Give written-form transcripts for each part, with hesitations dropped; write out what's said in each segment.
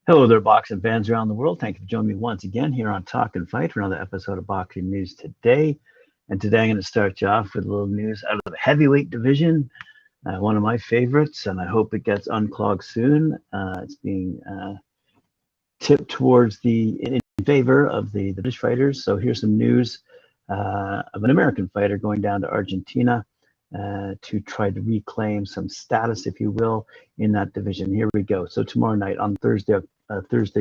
Hello there, boxing fans around the world. Thank you for joining me once again here on Talk and Fight for another episode of Boxing News Today. And today I'm going to start you off with a little news out of the heavyweight division, one of my favorites, and I hope it gets unclogged soon. It's being tipped towards in favor of the British fighters. So here's some news of an American fighter going down to Argentina to try to reclaim some status, if you will, in that division. Here we go. So tomorrow night on Thursday,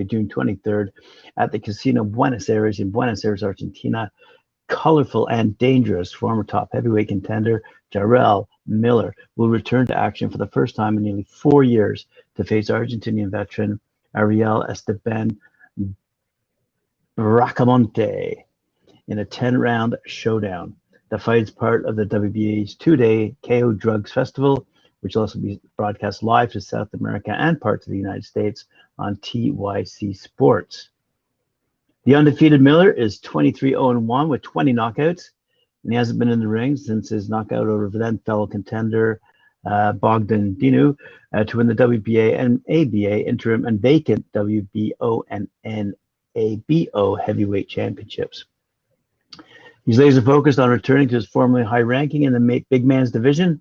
June 23rd, at the Casino Buenos Aires in Buenos Aires, Argentina, colorful and dangerous former top heavyweight contender Jarrell Miller will return to action for the first time in nearly 4 years to face Argentinian veteran Ariel Esteban Bracamonte in a 10-round showdown. The fight is part of the WBA's two-day KO Drugs Festival, which will also be broadcast live to South America and parts of the United States on TYC Sports. The undefeated Miller is 23-0-1 with 20 knockouts, and he hasn't been in the ring since his knockout over then fellow contender Bogdan Dinu to win the WBA and ABA interim and vacant WBO and NABO heavyweight championships. He's laser focused on returning to his formerly high ranking in the big man's division.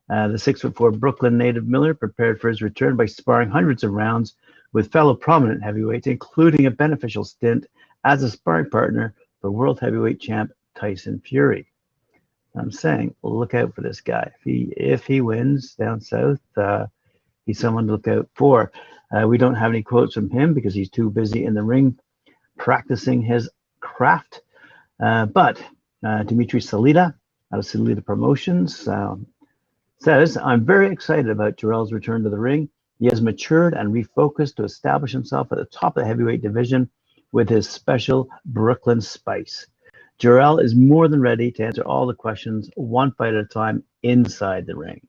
The 6'4" Brooklyn native Miller prepared for his return by sparring hundreds of rounds with fellow prominent heavyweights, including a beneficial stint as a sparring partner for world heavyweight champ Tyson Fury. I'm saying, look out for this guy. If he wins down south, he's someone to look out for. We don't have any quotes from him because he's too busy in the ring practicing his craft. But Dimitri Salita out of RDR Promotions says, "I'm very excited about Jarrell's return to the ring. He has matured and refocused to establish himself at the top of the heavyweight division with his special Brooklyn spice. Jarrell is more than ready to answer all the questions one fight at a time inside the ring,"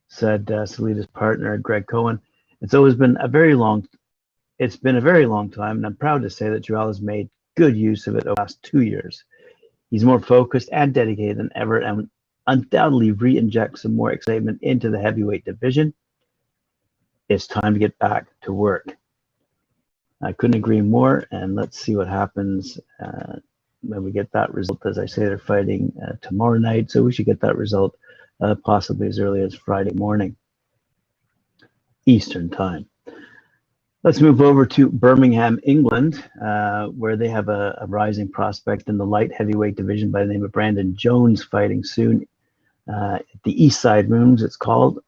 said Salita's partner, Greg Cohen. It's been a very long time, and I'm proud to say that Jarrell has made good use of it over the last 2 years. He's more focused and dedicated than ever and undoubtedly re-inject some more excitement into the heavyweight division. It's time to get back to work. I couldn't agree more, and let's see what happens when we get that result. As I say, they're fighting tomorrow night, so we should get that result possibly as early as Friday morning, Eastern time. Let's move over to Birmingham, England, where they have a rising prospect in the light heavyweight division by the name of Brandon Jones fighting soon at the East Side Rooms, it's called,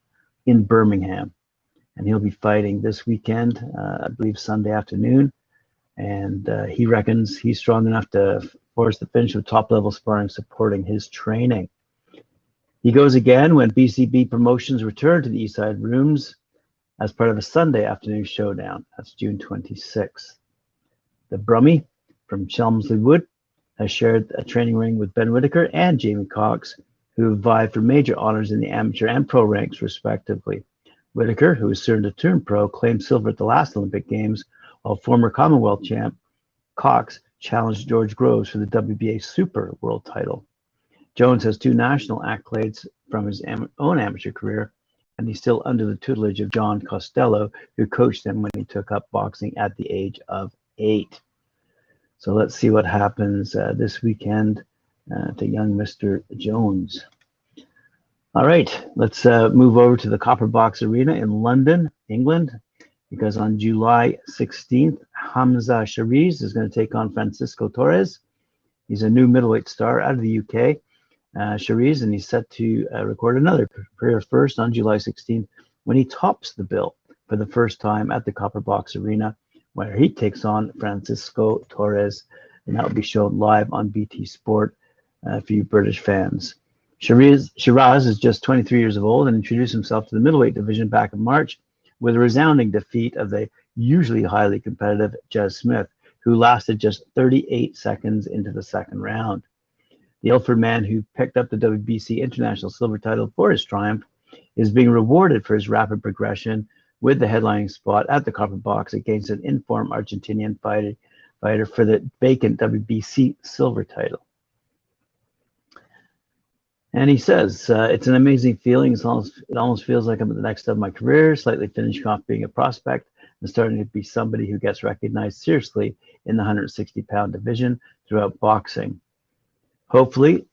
in Birmingham. And he'll be fighting this weekend, I believe Sunday afternoon. And he reckons he's strong enough to force the finish with top-level sparring supporting his training. He goes again when BCB Promotions return to the East Side Rooms as part of a Sunday afternoon showdown. That's June 26th. The Brummie from Chelmsley Wood has shared a training ring with Ben Whitaker and Jamie Cox, who have vied for major honors in the amateur and pro ranks, respectively. Whitaker, who is soon to turn pro, claimed silver at the last Olympic Games, while former Commonwealth champ Cox challenged George Groves for the WBA Super World title. Jones has 2 national accolades from his own amateur career, and he's still under the tutelage of John Costello, who coached him when he took up boxing at the age of 8. So let's see what happens this weekend to young Mr. Jones. All right, let's move over to the Copper Box Arena in London, England, because on July 16th, Hamzah Shareez is going to take on Francisco Torres. He's a new middleweight star out of the UK, Shareez, and he's set to record another career first on July 16th when he tops the bill for the first time at the Copper Box Arena, where he takes on Francisco Torres, and that will be shown live on BT Sport for you British fans. Shareez is just 23 years old and introduced himself to the middleweight division back in March with a resounding defeat of the usually highly competitive Jez Smith, who lasted just 38 seconds into the second round. The Ilford man, who picked up the WBC International Silver title for his triumph, is being rewarded for his rapid progression with the headlining spot at the Copper Box against an in-form Argentinian fighter for the vacant WBC Silver title. And he says, it's an amazing feeling. It almost feels like I'm at the next step of my career, slightly finishing off being a prospect and starting to be somebody who gets recognized seriously in the 160-pound division throughout boxing. Hopefully,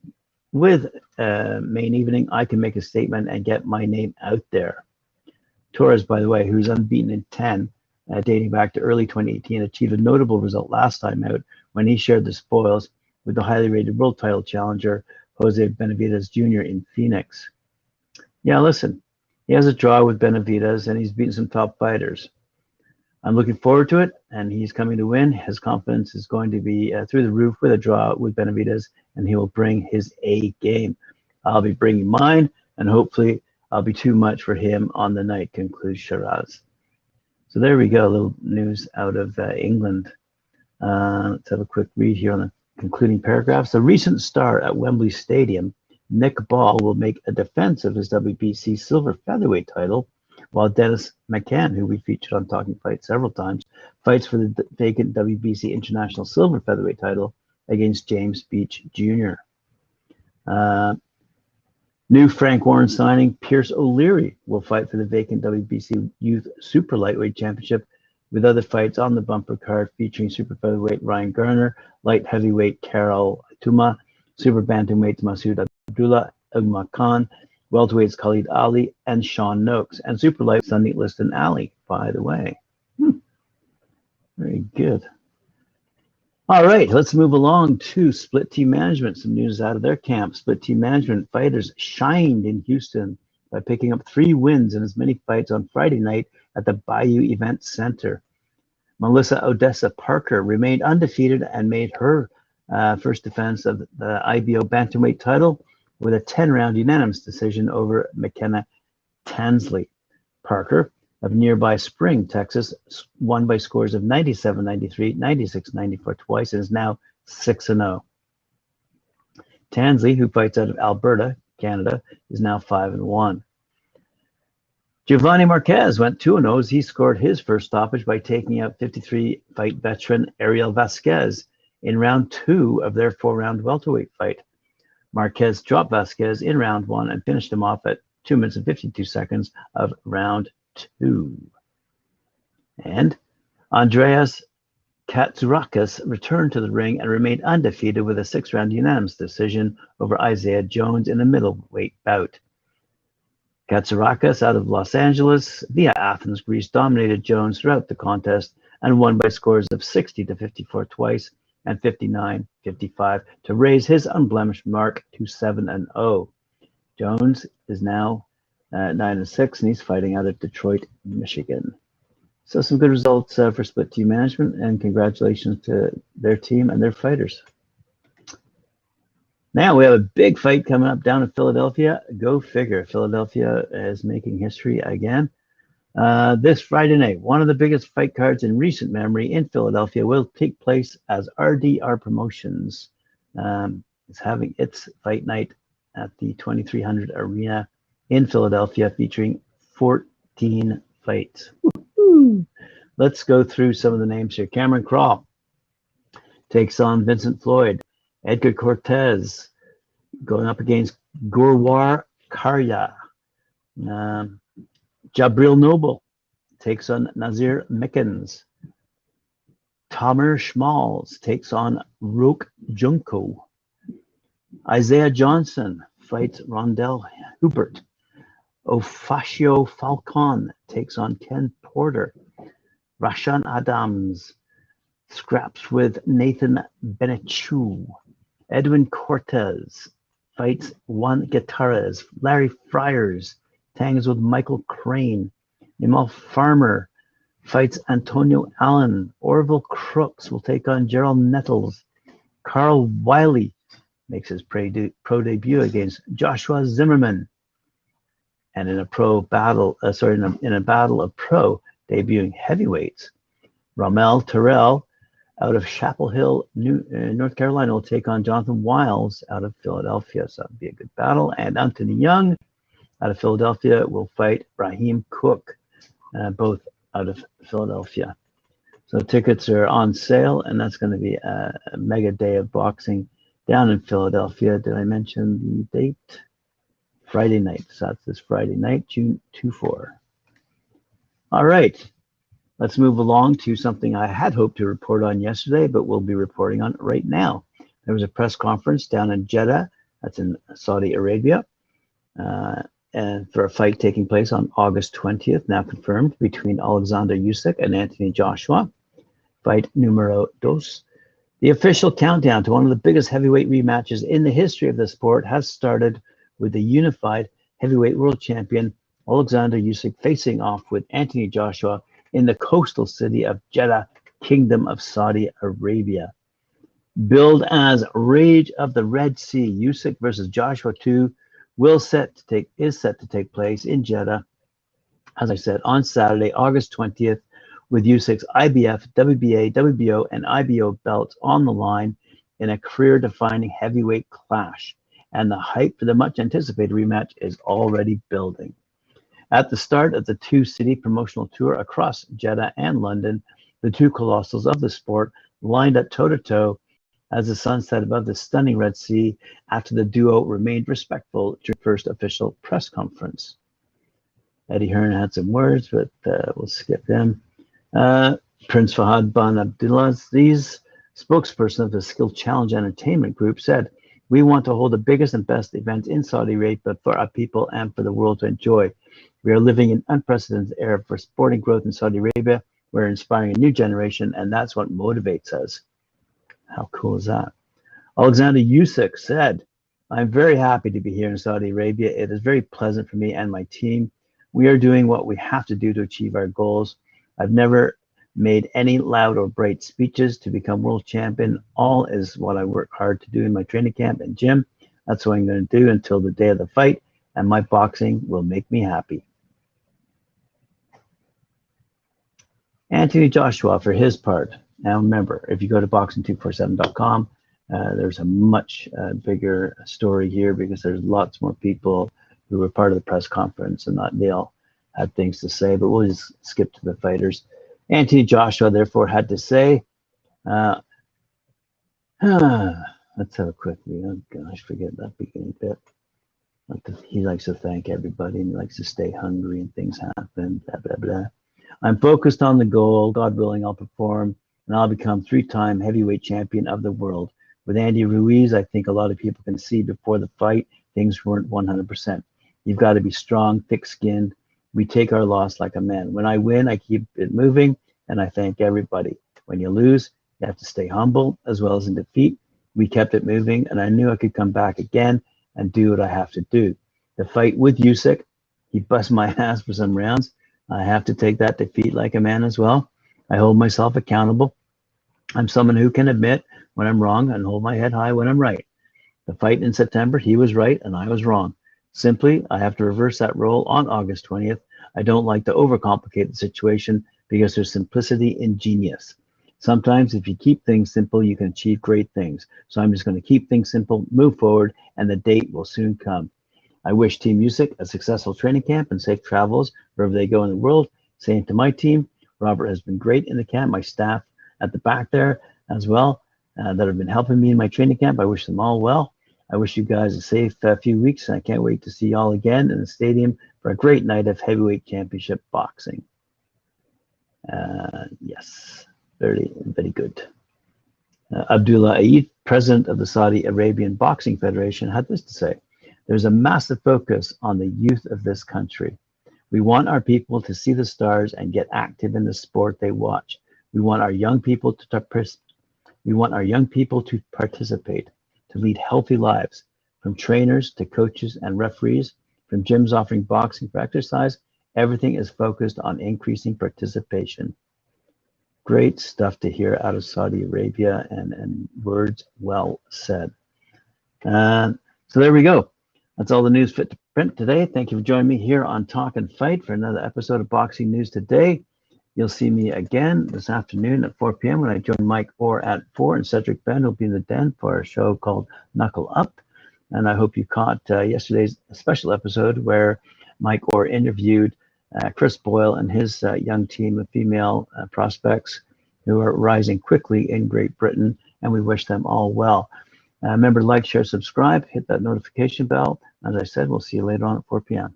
with main evening, I can make a statement and get my name out there. Torres, by the way, who's unbeaten in 10, dating back to early 2018, achieved a notable result last time out when he shared the spoils with the highly rated world title challenger Jose Benavidez Jr. in Phoenix. Yeah, listen, he has a draw with Benavidez and he's beaten some top fighters. I'm looking forward to it, and he's coming to win. His confidence is going to be through the roof with a draw with Benavidez, and he will bring his A game. I'll be bringing mine, and hopefully I'll be too much for him on the night, concludes Shareez. So there we go, a little news out of England. Let's have a quick read here on the concluding paragraphs. The recent star at Wembley Stadium, Nick Ball, will make a defense of his WBC silver featherweight title, while Dennis McCann, who we featured on Talking Fight several times, fights for the vacant WBC International Silver Featherweight title against James Beach Jr. New Frank Warren signing, Pierce O'Leary, will fight for the vacant WBC Youth Super Lightweight Championship, with other fights on the bumper card featuring super featherweight Ryan Garner, light heavyweight Carol Tuma, super bantamweights Masoud Abdullah, Ugma Khan, welterweights Khalid Ali and Sean Noakes, and super light Sunny Liston Ali, by the way. Very good. All right, let's move along to Split Team Management. Some news out of their camp. Split Team Management fighters shined in Houston by picking up 3 wins in as many fights on Friday night at the Bayou Event Center. Melissa Odessa Parker remained undefeated and made her first defense of the IBO bantamweight title with a 10-round unanimous decision over McKenna Tansley. Parker of nearby Spring, Texas, won by scores of 97-93, 96-94 twice, and is now 6-0. Tansley, who fights out of Alberta, Canada, is now 5-1. Giovanni Marquez went 2-0 as he scored his first stoppage by taking out 53-fight veteran Ariel Vasquez in round 2 of their 4-round welterweight fight. Marquez dropped Vasquez in round 1 and finished him off at 2 minutes and 52 seconds of round 2. And Andreas Katsurakis returned to the ring and remained undefeated with a 6-round unanimous decision over Isaiah Jones in a middleweight bout. Katsurakis, out of Los Angeles via Athens, Greece, dominated Jones throughout the contest and won by scores of 60-54 twice and 59-55 to raise his unblemished mark to 7-0. Jones is now 9-6, and he's fighting out of Detroit, Michigan. So some good results for Split Team Management, and congratulations to their team and their fighters. Now we have a big fight coming up down in Philadelphia. Go figure. Philadelphia is making history again. This Friday night, one of the biggest fight cards in recent memory in Philadelphia will take place as RDR Promotions is having its fight night at the 2300 Arena in Philadelphia, featuring 14 fights. Woo-hoo. Let's go through some of the names here. Cameron Crawl takes on Vincent Floyd. Edgar Cortez going up against Gurwar Karya. Jabril Noble takes on Nazir Mickens. Tamer Schmalz takes on Roque Junko. Isaiah Johnson fights Rondell Hubert. Ofacio Falcon takes on Ken Porter. Rashan Adams scraps with Nathan Benechu. Edwin Cortez fights Juan Guitarres. Larry Friars tangs with Michael Crane. Nimal Farmer fights Antonio Allen. Orville Crooks will take on Jarrell Nettles. Carl Wiley makes his pro debut against Joshua Zimmerman. And in a battle of pro debuting heavyweights, Ramel Terrell out of Chapel Hill, North Carolina, will take on Jonathan Wiles out of Philadelphia. So that'll be a good battle. And Anthony Young out of Philadelphia will fight Raheem Cook, both out of Philadelphia. So tickets are on sale, and that's going to be a mega day of boxing down in Philadelphia. Did I mention the date? Friday night. So that's this Friday night, June 24. All right. Let's move along to something I had hoped to report on yesterday, but we'll be reporting on right now. There was a press conference down in Jeddah, that's in Saudi Arabia, and for a fight taking place on August 20th, now confirmed, between Oleksandr Usyk and Anthony Joshua, fight numero dos. The official countdown to one of the biggest heavyweight rematches in the history of the sport has started with the unified heavyweight world champion Oleksandr Usyk facing off with Anthony Joshua in the coastal city of Jeddah, Kingdom of Saudi Arabia. Billed as Rage of the Red Sea, Usyk versus Joshua 2 is set to take place in Jeddah, as I said, on Saturday, August 20th, with Usyk's IBF, WBA, WBO, and IBO belts on the line in a career-defining heavyweight clash. And the hype for the much-anticipated rematch is already building. At the start of the two-city promotional tour across Jeddah and London, the two colossals of the sport lined up toe-to-toe as the sun set above the stunning Red Sea after the duo remained respectful during the first official press conference. Eddie Hearn had some words, but we'll skip them. Prince Fahad bin Abdulaziz, spokesperson of the Skill Challenge Entertainment Group, said, "We want to hold the biggest and best events in Saudi Arabia for our people and for the world to enjoy. We are living in an unprecedented era for sporting growth in Saudi Arabia. We're inspiring a new generation, and that's what motivates us." How cool is that? Oleksandr Usyk said, "I'm very happy to be here in Saudi Arabia. It is very pleasant for me and my team. We are doing what we have to do to achieve our goals. I've never made any loud or bright speeches to become world champion. All is what I work hard to do in my training camp and gym. That's what I'm going to do until the day of the fight, and my boxing will make me happy." Anthony Joshua, for his part, now remember, if you go to boxing247.com, there's a much bigger story here because there's lots more people who were part of the press conference and not they all had things to say, but we'll just skip to the fighters. Anthony Joshua, therefore, had to say, let's have a quick read. Oh gosh, forget that beginning bit. He likes to thank everybody and he likes to stay hungry and things happen, blah, blah, blah. "I'm focused on the goal. God willing, I'll perform and I'll become three-time heavyweight champion of the world. With Andy Ruiz, I think a lot of people can see before the fight, things weren't 100%. You've got to be strong, thick-skinned. We take our loss like a man. When I win, I keep it moving, and I thank everybody. When you lose, you have to stay humble as well as in defeat. We kept it moving, and I knew I could come back again and do what I have to do. The fight with Usyk, he bust my ass for some rounds. I have to take that defeat like a man as well. I hold myself accountable. I'm someone who can admit when I'm wrong and hold my head high when I'm right. The fight in September, he was right and I was wrong. Simply, I have to reverse that role on August 20th. I don't like to overcomplicate the situation because there's simplicity in genius. Sometimes if you keep things simple, you can achieve great things. So I'm just going to keep things simple, move forward, and the date will soon come. I wish Team Usyk a successful training camp and safe travels wherever they go in the world. Same to my team. Robert has been great in the camp. My staff at the back there as well that have been helping me in my training camp. I wish them all well. I wish you guys a safe few weeks, and I can't wait to see you all again in the stadium for a great night of heavyweight championship boxing. Yes, very, very good. Abdullah Aid, president of the Saudi Arabian Boxing Federation, had this to say: "There's a massive focus on the youth of this country. We want our people to see the stars and get active in the sport they watch. We want our young people to participate, to lead healthy lives, from trainers to coaches and referees, from gyms offering boxing for exercise. Everything is focused on increasing participation." Great stuff to hear out of Saudi Arabia, and words well said. So there we go. That's all the news fit to print today. Thank you for joining me here on Talk and Fight for another episode of Boxing News Today. You'll see me again this afternoon at 4 p.m. when I join Mike Orr at 4, and Cedric Ben will be in the den for a show called Knuckle Up. And I hope you caught yesterday's special episode where Mike Orr interviewed Chris Boyle and his young team of female prospects who are rising quickly in Great Britain, and we wish them all well. Remember to like, share, subscribe, hit that notification bell. As I said, we'll see you later on at 4 p.m.